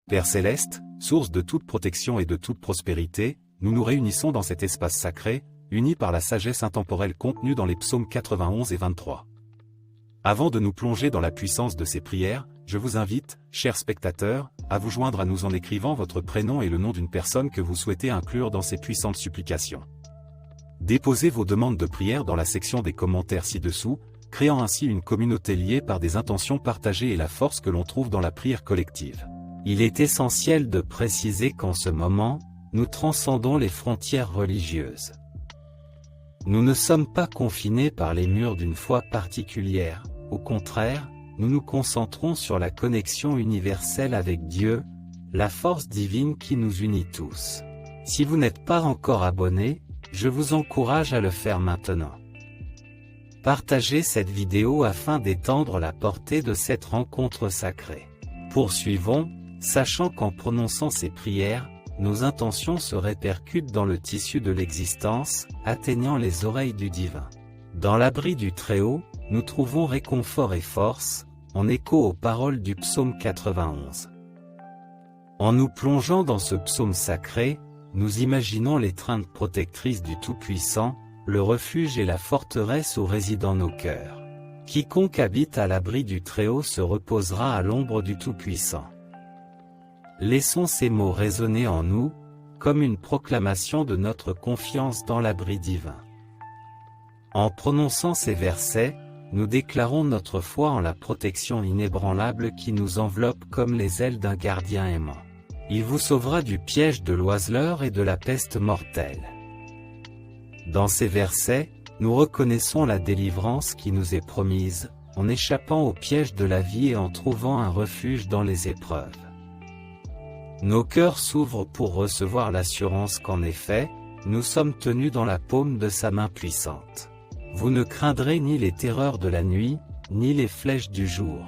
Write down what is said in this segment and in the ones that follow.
Père céleste, source de toute protection et de toute prospérité, nous nous réunissons dans cet espace sacré, unis par la sagesse intemporelle contenue dans les psaumes 91 et 23. Avant de nous plonger dans la puissance de ces prières, je vous invite, chers spectateurs, à vous joindre à nous en écrivant votre prénom et le nom d'une personne que vous souhaitez inclure dans ces puissantes supplications. Déposez vos demandes de prière dans la section des commentaires ci-dessous, créant ainsi une communauté liée par des intentions partagées et la force que l'on trouve dans la prière collective. Il est essentiel de préciser qu'en ce moment, nous transcendons les frontières religieuses. Nous ne sommes pas confinés par les murs d'une foi particulière, au contraire, nous nous concentrons sur la connexion universelle avec Dieu, la force divine qui nous unit tous. Si vous n'êtes pas encore abonné, je vous encourage à le faire maintenant. Partagez cette vidéo afin d'étendre la portée de cette rencontre sacrée. Poursuivons, sachant qu'en prononçant ces prières, nos intentions se répercutent dans le tissu de l'existence, atteignant les oreilles du divin. Dans l'abri du Très-Haut, nous trouvons réconfort et force, en écho aux paroles du psaume 91. En nous plongeant dans ce psaume sacré, nous imaginons l'étreinte protectrice du Tout-Puissant, le refuge et la forteresse où résident nos cœurs. Quiconque habite à l'abri du Très-Haut se reposera à l'ombre du Tout-Puissant. Laissons ces mots résonner en nous, comme une proclamation de notre confiance dans l'abri divin. En prononçant ces versets, nous déclarons notre foi en la protection inébranlable qui nous enveloppe comme les ailes d'un gardien aimant. Il vous sauvera du piège de l'oiseleur et de la peste mortelle. Dans ces versets, nous reconnaissons la délivrance qui nous est promise, en échappant au piège de la vie et en trouvant un refuge dans les épreuves. Nos cœurs s'ouvrent pour recevoir l'assurance qu'en effet, nous sommes tenus dans la paume de sa main puissante. Vous ne craindrez ni les terreurs de la nuit, ni les flèches du jour.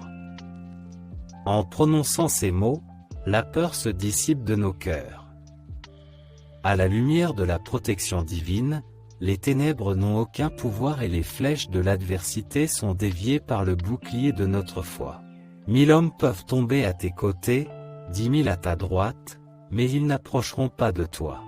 En prononçant ces mots, la peur se dissipe de nos cœurs. À la lumière de la protection divine, les ténèbres n'ont aucun pouvoir et les flèches de l'adversité sont déviées par le bouclier de notre foi. 1000 hommes peuvent tomber à tes côtés, 10 000 à ta droite, mais ils n'approcheront pas de toi.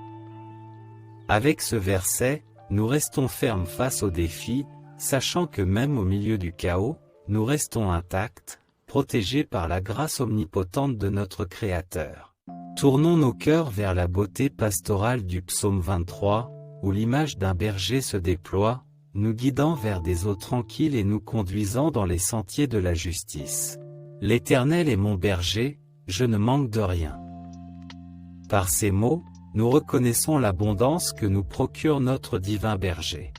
Avec ce verset, nous restons fermes face aux défis, sachant que même au milieu du chaos, nous restons intacts, protégés par la grâce omnipotente de notre Créateur. Tournons nos cœurs vers la beauté pastorale du psaume 23, où l'image d'un berger se déploie, nous guidant vers des eaux tranquilles et nous conduisant dans les sentiers de la justice. L'Éternel est mon berger, je ne manque de rien. Par ces mots, nous reconnaissons l'abondance que nous procure notre divin berger.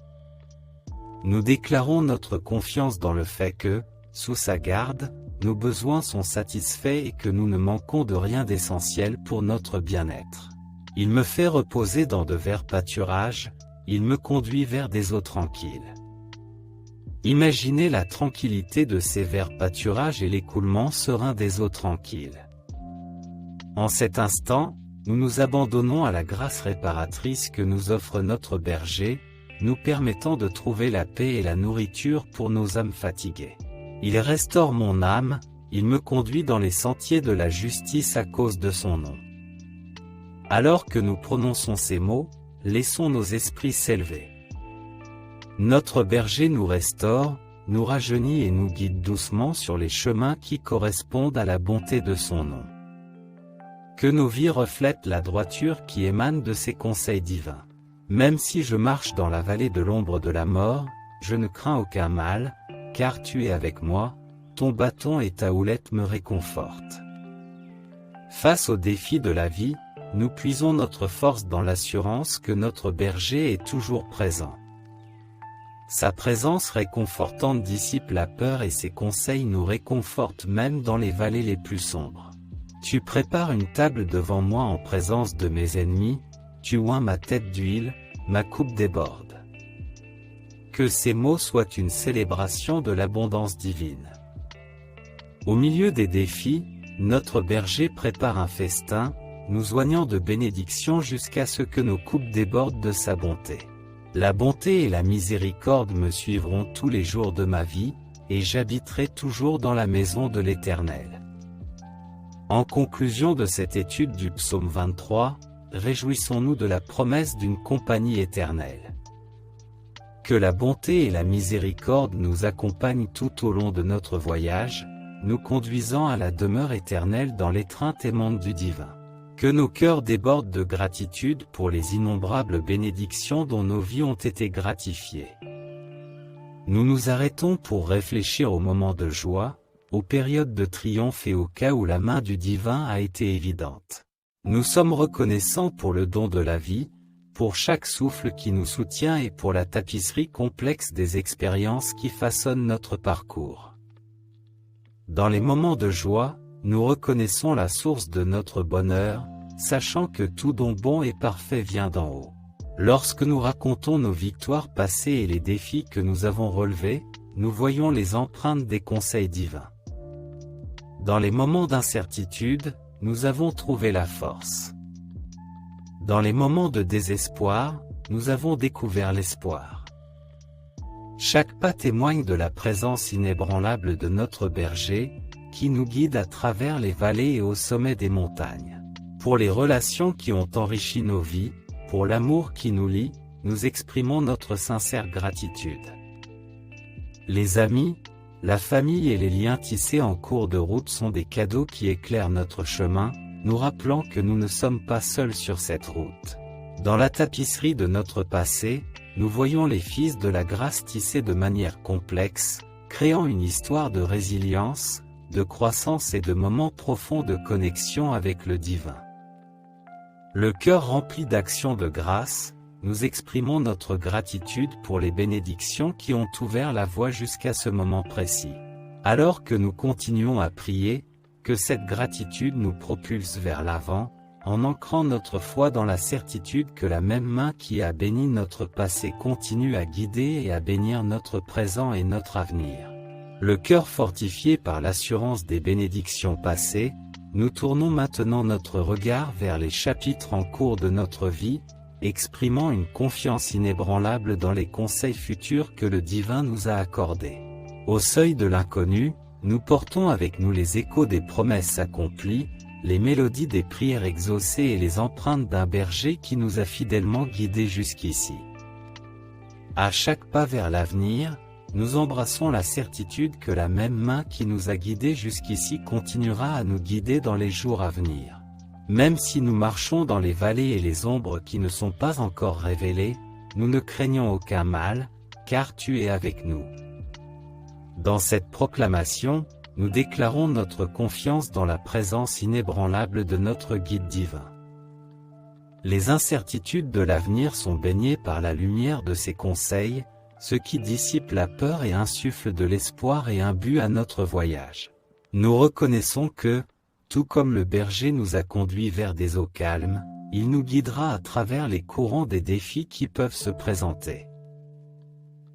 Nous déclarons notre confiance dans le fait que, sous sa garde, nos besoins sont satisfaits et que nous ne manquons de rien d'essentiel pour notre bien-être. Il me fait reposer dans de verts pâturages, il me conduit vers des eaux tranquilles. Imaginez la tranquillité de ces verts pâturages et l'écoulement serein des eaux tranquilles. En cet instant, nous nous abandonnons à la grâce réparatrice que nous offre notre berger, nous permettant de trouver la paix et la nourriture pour nos âmes fatiguées. Il restaure mon âme, il me conduit dans les sentiers de la justice à cause de son nom. Alors que nous prononçons ces mots, laissons nos esprits s'élever. Notre berger nous restaure, nous rajeunit et nous guide doucement sur les chemins qui correspondent à la bonté de son nom. Que nos vies reflètent la droiture qui émane de ses conseils divins. Même si je marche dans la vallée de l'ombre de la mort, je ne crains aucun mal, car tu es avec moi, ton bâton et ta houlette me réconfortent. Face aux défis de la vie, nous puisons notre force dans l'assurance que notre berger est toujours présent. Sa présence réconfortante dissipe la peur et ses conseils nous réconfortent même dans les vallées les plus sombres. Tu prépares une table devant moi en présence de mes ennemis, tu oins ma tête d'huile, ma coupe déborde. Que ces mots soient une célébration de l'abondance divine. Au milieu des défis, notre berger prépare un festin, nous oignant de bénédictions jusqu'à ce que nos coupes débordent de sa bonté. La bonté et la miséricorde me suivront tous les jours de ma vie, et j'habiterai toujours dans la maison de l'Éternel. En conclusion de cette étude du psaume 23, réjouissons-nous de la promesse d'une compagnie éternelle. Que la bonté et la miséricorde nous accompagnent tout au long de notre voyage, nous conduisant à la demeure éternelle dans l'étreinte aimante du divin. Que nos cœurs débordent de gratitude pour les innombrables bénédictions dont nos vies ont été gratifiées. Nous nous arrêtons pour réfléchir aux moments de joie, aux périodes de triomphe et au cas où la main du divin a été évidente. Nous sommes reconnaissants pour le don de la vie, pour chaque souffle qui nous soutient et pour la tapisserie complexe des expériences qui façonnent notre parcours. Dans les moments de joie, nous reconnaissons la source de notre bonheur, sachant que tout don bon et parfait vient d'en haut. Lorsque nous racontons nos victoires passées et les défis que nous avons relevés, nous voyons les empreintes des conseils divins. Dans les moments d'incertitude, nous avons trouvé la force. Dans les moments de désespoir, nous avons découvert l'espoir. Chaque pas témoigne de la présence inébranlable de notre berger, qui nous guide à travers les vallées et au sommet des montagnes. Pour les relations qui ont enrichi nos vies, pour l'amour qui nous lie, nous exprimons notre sincère gratitude. Les amis, la famille et les liens tissés en cours de route sont des cadeaux qui éclairent notre chemin, nous rappelant que nous ne sommes pas seuls sur cette route. Dans la tapisserie de notre passé, nous voyons les fils de la grâce tissés de manière complexe, créant une histoire de résilience, de croissance et de moments profonds de connexion avec le divin. Le cœur rempli d'actions de grâce, nous exprimons notre gratitude pour les bénédictions qui ont ouvert la voie jusqu'à ce moment précis. Alors que nous continuons à prier, que cette gratitude nous propulse vers l'avant, en ancrant notre foi dans la certitude que la même main qui a béni notre passé continue à guider et à bénir notre présent et notre avenir. Le cœur fortifié par l'assurance des bénédictions passées, nous tournons maintenant notre regard vers les chapitres en cours de notre vie, exprimant une confiance inébranlable dans les conseils futurs que le divin nous a accordés. Au seuil de l'inconnu, nous portons avec nous les échos des promesses accomplies, les mélodies des prières exaucées et les empreintes d'un berger qui nous a fidèlement guidés jusqu'ici. À chaque pas vers l'avenir, nous embrassons la certitude que la même main qui nous a guidés jusqu'ici continuera à nous guider dans les jours à venir. Même si nous marchons dans les vallées et les ombres qui ne sont pas encore révélées, nous ne craignons aucun mal, car tu es avec nous. Dans cette proclamation, nous déclarons notre confiance dans la présence inébranlable de notre guide divin. Les incertitudes de l'avenir sont baignées par la lumière de ses conseils, ce qui dissipe la peur et insuffle de l'espoir et un but à notre voyage. Nous reconnaissons que, tout comme le berger nous a conduits vers des eaux calmes, il nous guidera à travers les courants des défis qui peuvent se présenter.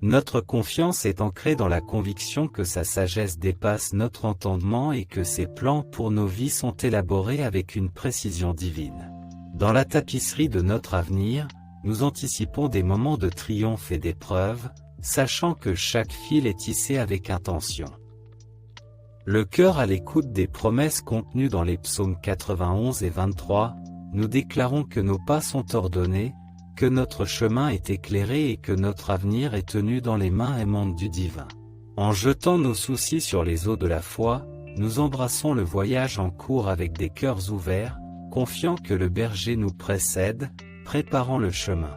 Notre confiance est ancrée dans la conviction que sa sagesse dépasse notre entendement et que ses plans pour nos vies sont élaborés avec une précision divine. Dans la tapisserie de notre avenir, nous anticipons des moments de triomphe et d'épreuve, sachant que chaque fil est tissé avec intention. Le cœur à l'écoute des promesses contenues dans les psaumes 91 et 23, nous déclarons que nos pas sont ordonnés, que notre chemin est éclairé et que notre avenir est tenu dans les mains aimantes du divin. En jetant nos soucis sur les eaux de la foi, nous embrassons le voyage en cours avec des cœurs ouverts, confiants que le berger nous précède, préparant le chemin.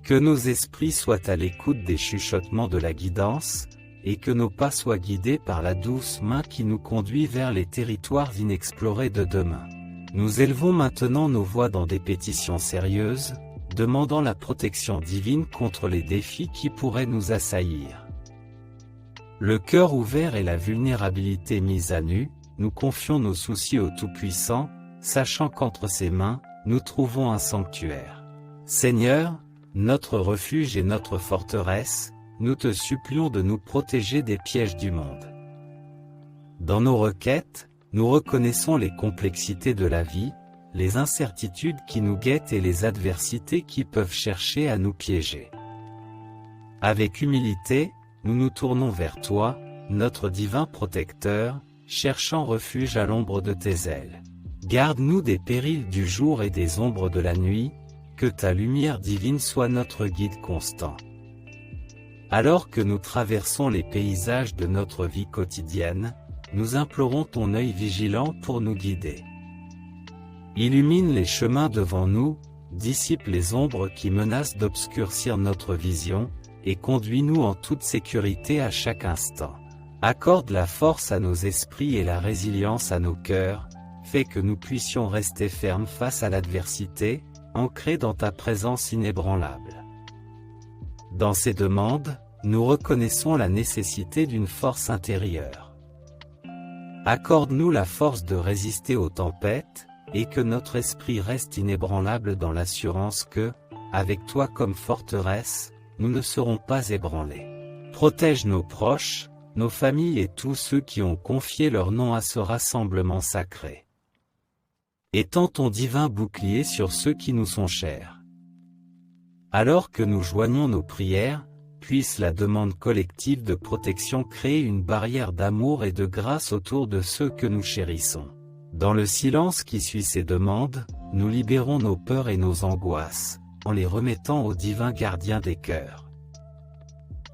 Que nos esprits soient à l'écoute des chuchotements de la guidance, et que nos pas soient guidés par la douce main qui nous conduit vers les territoires inexplorés de demain. Nous élevons maintenant nos voix dans des pétitions sérieuses, demandant la protection divine contre les défis qui pourraient nous assaillir. Le cœur ouvert et la vulnérabilité mise à nu, nous confions nos soucis au Tout-Puissant, sachant qu'entre ses mains, nous trouvons un sanctuaire. Seigneur, notre refuge et notre forteresse, nous te supplions de nous protéger des pièges du monde. Dans nos requêtes, nous reconnaissons les complexités de la vie, les incertitudes qui nous guettent et les adversités qui peuvent chercher à nous piéger. Avec humilité, nous nous tournons vers toi, notre divin protecteur, cherchant refuge à l'ombre de tes ailes. Garde-nous des périls du jour et des ombres de la nuit, que ta lumière divine soit notre guide constant. Alors que nous traversons les paysages de notre vie quotidienne, nous implorons ton œil vigilant pour nous guider. Illumine les chemins devant nous, dissipe les ombres qui menacent d'obscurcir notre vision, et conduis-nous en toute sécurité à chaque instant. Accorde la force à nos esprits et la résilience à nos cœurs, fais que nous puissions rester fermes face à l'adversité, ancrés dans ta présence inébranlable. Dans ces demandes, nous reconnaissons la nécessité d'une force intérieure. Accorde-nous la force de résister aux tempêtes, et que notre esprit reste inébranlable dans l'assurance que, avec toi comme forteresse, nous ne serons pas ébranlés. Protège nos proches, nos familles et tous ceux qui ont confié leur nom à ce rassemblement sacré. Étends ton divin bouclier sur ceux qui nous sont chers. Alors que nous joignons nos prières, puisse la demande collective de protection créer une barrière d'amour et de grâce autour de ceux que nous chérissons. Dans le silence qui suit ces demandes, nous libérons nos peurs et nos angoisses, en les remettant au divin gardien des cœurs.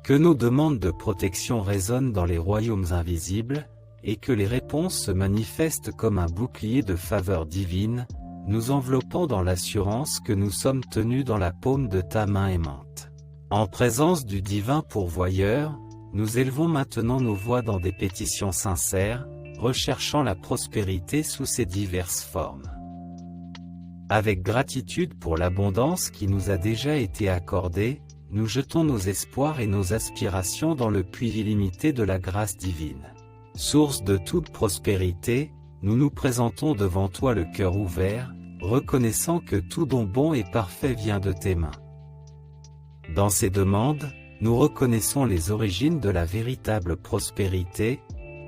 Que nos demandes de protection résonnent dans les royaumes invisibles, et que les réponses se manifestent comme un bouclier de faveur divine, nous enveloppant dans l'assurance que nous sommes tenus dans la paume de ta main aimante. En présence du divin pourvoyeur, nous élevons maintenant nos voix dans des pétitions sincères, recherchant la prospérité sous ses diverses formes. Avec gratitude pour l'abondance qui nous a déjà été accordée, nous jetons nos espoirs et nos aspirations dans le puits illimité de la grâce divine. Source de toute prospérité, nous nous présentons devant toi le cœur ouvert, reconnaissant que tout don bon et parfait vient de tes mains. Dans ces demandes, nous reconnaissons les origines de la véritable prospérité,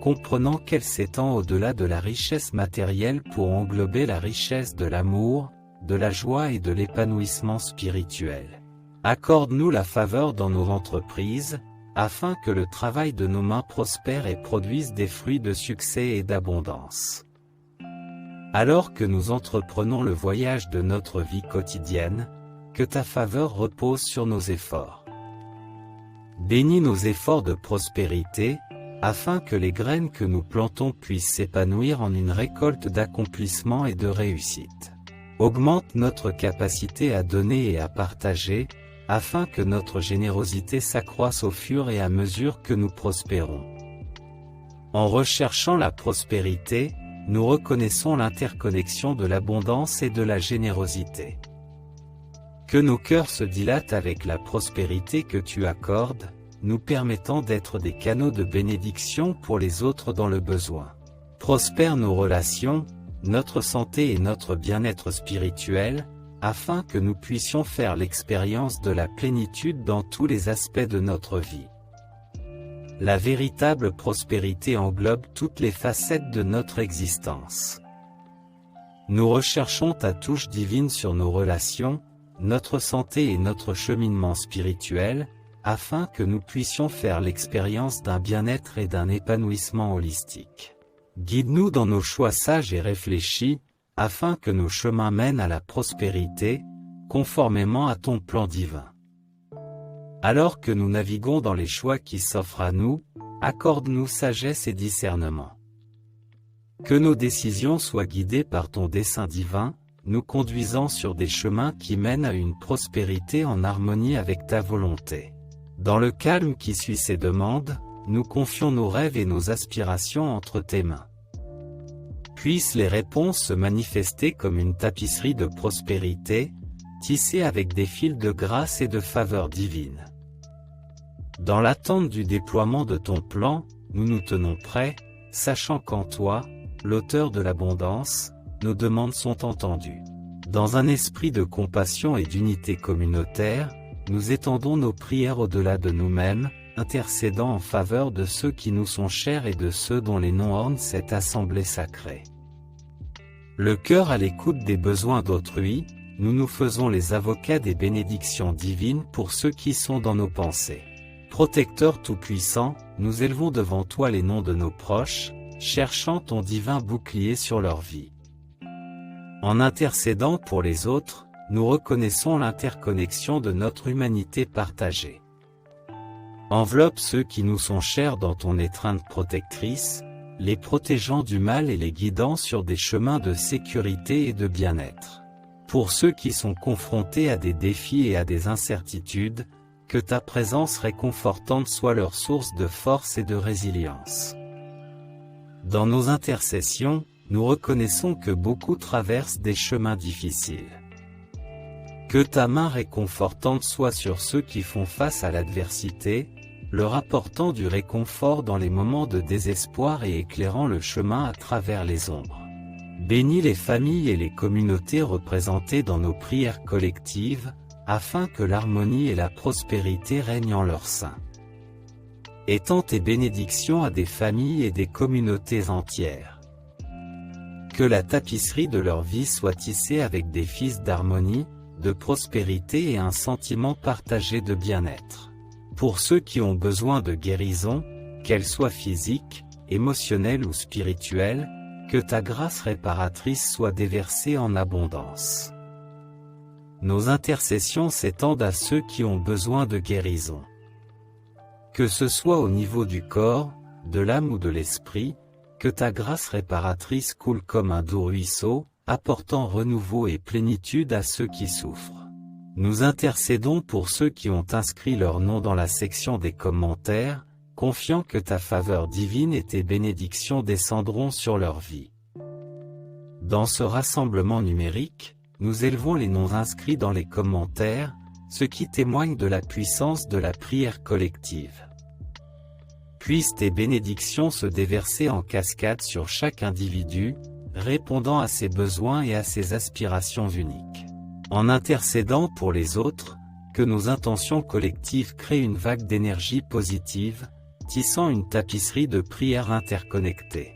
comprenant qu'elle s'étend au-delà de la richesse matérielle pour englober la richesse de l'amour, de la joie et de l'épanouissement spirituel. Accorde-nous la faveur dans nos entreprises, afin que le travail de nos mains prospère et produise des fruits de succès et d'abondance. Alors que nous entreprenons le voyage de notre vie quotidienne, que ta faveur repose sur nos efforts. Bénis nos efforts de prospérité, afin que les graines que nous plantons puissent s'épanouir en une récolte d'accomplissement et de réussite. Augmente notre capacité à donner et à partager, afin que notre générosité s'accroisse au fur et à mesure que nous prospérons. En recherchant la prospérité, nous reconnaissons l'interconnexion de l'abondance et de la générosité. Que nos cœurs se dilatent avec la prospérité que tu accordes, nous permettant d'être des canaux de bénédiction pour les autres dans le besoin. Prospère nos relations, notre santé et notre bien-être spirituel, afin que nous puissions faire l'expérience de la plénitude dans tous les aspects de notre vie. La véritable prospérité englobe toutes les facettes de notre existence. Nous recherchons ta touche divine sur nos relations, notre santé et notre cheminement spirituel, afin que nous puissions faire l'expérience d'un bien-être et d'un épanouissement holistique. Guide-nous dans nos choix sages et réfléchis, afin que nos chemins mènent à la prospérité, conformément à ton plan divin. Alors que nous naviguons dans les choix qui s'offrent à nous, accorde-nous sagesse et discernement. Que nos décisions soient guidées par ton dessein divin, nous conduisant sur des chemins qui mènent à une prospérité en harmonie avec ta volonté. Dans le calme qui suit ces demandes, nous confions nos rêves et nos aspirations entre tes mains. Puissent les réponses se manifester comme une tapisserie de prospérité, tissée avec des fils de grâce et de faveur divine. Dans l'attente du déploiement de ton plan, nous nous tenons prêts, sachant qu'en toi, l'auteur de l'abondance, nos demandes sont entendues. Dans un esprit de compassion et d'unité communautaire, nous étendons nos prières au-delà de nous-mêmes, intercédant en faveur de ceux qui nous sont chers et de ceux dont les noms ornent cette assemblée sacrée. Le cœur à l'écoute des besoins d'autrui, nous nous faisons les avocats des bénédictions divines pour ceux qui sont dans nos pensées. Protecteur tout-puissant, nous élevons devant toi les noms de nos proches, cherchant ton divin bouclier sur leur vie. En intercédant pour les autres, nous reconnaissons l'interconnexion de notre humanité partagée. Enveloppe ceux qui nous sont chers dans ton étreinte protectrice, les protégeant du mal et les guidant sur des chemins de sécurité et de bien-être. Pour ceux qui sont confrontés à des défis et à des incertitudes, que ta présence réconfortante soit leur source de force et de résilience. Dans nos intercessions, nous reconnaissons que beaucoup traversent des chemins difficiles. Que ta main réconfortante soit sur ceux qui font face à l'adversité, leur apportant du réconfort dans les moments de désespoir et éclairant le chemin à travers les ombres. Bénis les familles et les communautés représentées dans nos prières collectives, afin que l'harmonie et la prospérité règnent en leur sein. Étends tes bénédictions à des familles et des communautés entières. Que la tapisserie de leur vie soit tissée avec des fils d'harmonie, de prospérité et un sentiment partagé de bien-être. Pour ceux qui ont besoin de guérison, qu'elle soit physique, émotionnelle ou spirituelle, que ta grâce réparatrice soit déversée en abondance. Nos intercessions s'étendent à ceux qui ont besoin de guérison. Que ce soit au niveau du corps, de l'âme ou de l'esprit, que ta grâce réparatrice coule comme un doux ruisseau, apportant renouveau et plénitude à ceux qui souffrent. Nous intercédons pour ceux qui ont inscrit leur nom dans la section des commentaires, confiant que ta faveur divine et tes bénédictions descendront sur leur vie. Dans ce rassemblement numérique, nous élevons les noms inscrits dans les commentaires, ce qui témoigne de la puissance de la prière collective. Puissent tes bénédictions se déverser en cascade sur chaque individu, répondant à ses besoins et à ses aspirations uniques. En intercédant pour les autres, que nos intentions collectives créent une vague d'énergie positive, tissant une tapisserie de prières interconnectées.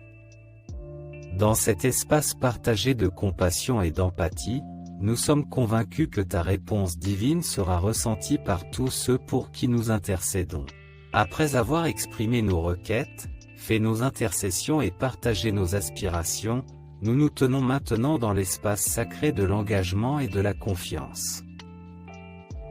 Dans cet espace partagé de compassion et d'empathie, nous sommes convaincus que ta réponse divine sera ressentie par tous ceux pour qui nous intercédons. Après avoir exprimé nos requêtes, fait nos intercessions et partagé nos aspirations, nous nous tenons maintenant dans l'espace sacré de l'engagement et de la confiance.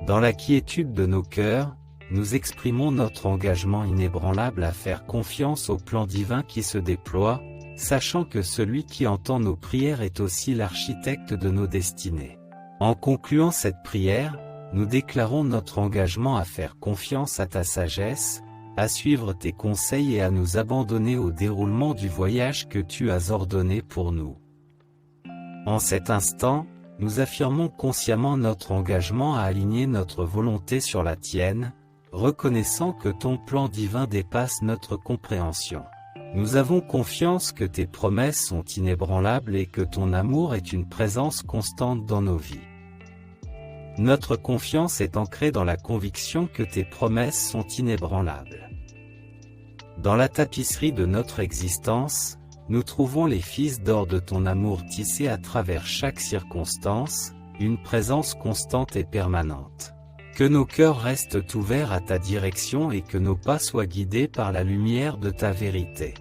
Dans la quiétude de nos cœurs, nous exprimons notre engagement inébranlable à faire confiance au plan divin qui se déploie, sachant que celui qui entend nos prières est aussi l'architecte de nos destinées. En concluant cette prière, nous déclarons notre engagement à faire confiance à ta sagesse, à suivre tes conseils et à nous abandonner au déroulement du voyage que tu as ordonné pour nous. En cet instant, nous affirmons consciemment notre engagement à aligner notre volonté sur la tienne, reconnaissant que ton plan divin dépasse notre compréhension. Nous avons confiance que tes promesses sont inébranlables et que ton amour est une présence constante dans nos vies. Notre confiance est ancrée dans la conviction que tes promesses sont inébranlables. Dans la tapisserie de notre existence, nous trouvons les fils d'or de ton amour tissés à travers chaque circonstance, une présence constante et permanente. Que nos cœurs restent ouverts à ta direction et que nos pas soient guidés par la lumière de ta vérité.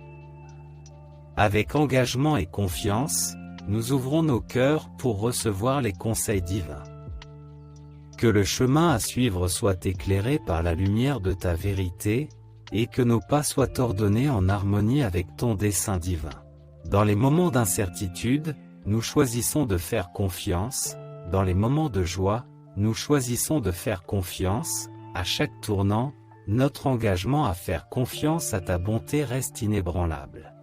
Avec engagement et confiance, nous ouvrons nos cœurs pour recevoir les conseils divins. Que le chemin à suivre soit éclairé par la lumière de ta vérité, et que nos pas soient ordonnés en harmonie avec ton dessein divin. Dans les moments d'incertitude, nous choisissons de faire confiance, dans les moments de joie, nous choisissons de faire confiance, à chaque tournant, notre engagement à faire confiance à ta bonté reste inébranlable.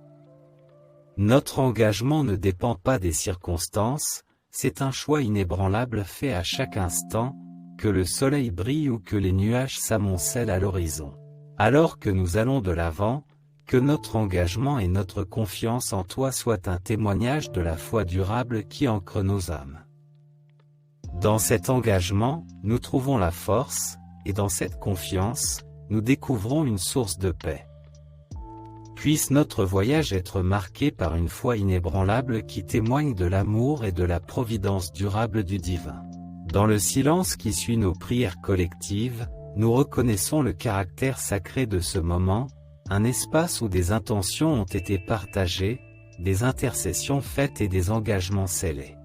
Notre engagement ne dépend pas des circonstances, c'est un choix inébranlable fait à chaque instant, que le soleil brille ou que les nuages s'amoncellent à l'horizon. Alors que nous allons de l'avant, que notre engagement et notre confiance en toi soient un témoignage de la foi durable qui ancre nos âmes. Dans cet engagement, nous trouvons la force, et dans cette confiance, nous découvrons une source de paix. Puisse notre voyage être marqué par une foi inébranlable qui témoigne de l'amour et de la providence durable du divin. Dans le silence qui suit nos prières collectives, nous reconnaissons le caractère sacré de ce moment, un espace où des intentions ont été partagées, des intercessions faites et des engagements scellés.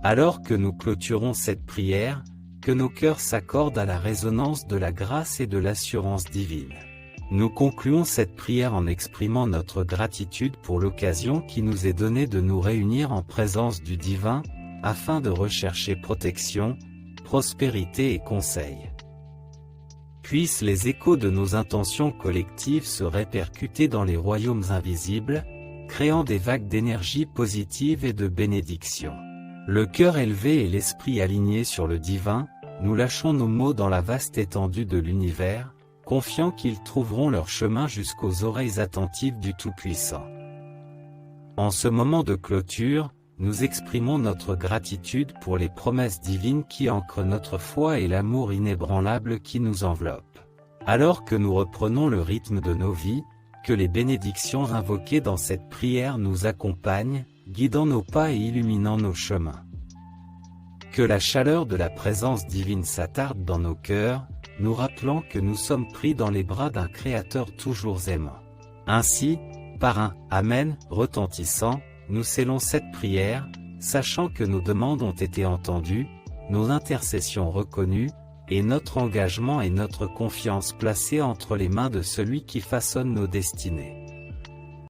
Alors que nous clôturons cette prière, que nos cœurs s'accordent à la résonance de la grâce et de l'assurance divine. Nous concluons cette prière en exprimant notre gratitude pour l'occasion qui nous est donnée de nous réunir en présence du divin, afin de rechercher protection, prospérité et conseil. Puissent les échos de nos intentions collectives se répercuter dans les royaumes invisibles, créant des vagues d'énergie positive et de bénédiction. Le cœur élevé et l'esprit aligné sur le divin, nous lâchons nos mots dans la vaste étendue de l'univers, confiants qu'ils trouveront leur chemin jusqu'aux oreilles attentives du Tout-Puissant. En ce moment de clôture, nous exprimons notre gratitude pour les promesses divines qui ancrent notre foi et l'amour inébranlable qui nous enveloppe. Alors que nous reprenons le rythme de nos vies, que les bénédictions invoquées dans cette prière nous accompagnent, guidant nos pas et illuminant nos chemins. Que la chaleur de la présence divine s'attarde dans nos cœurs, nous rappelant que nous sommes pris dans les bras d'un Créateur toujours aimant. Ainsi, par un « Amen » retentissant, nous scellons cette prière, sachant que nos demandes ont été entendues, nos intercessions reconnues, et notre engagement et notre confiance placés entre les mains de celui qui façonne nos destinées.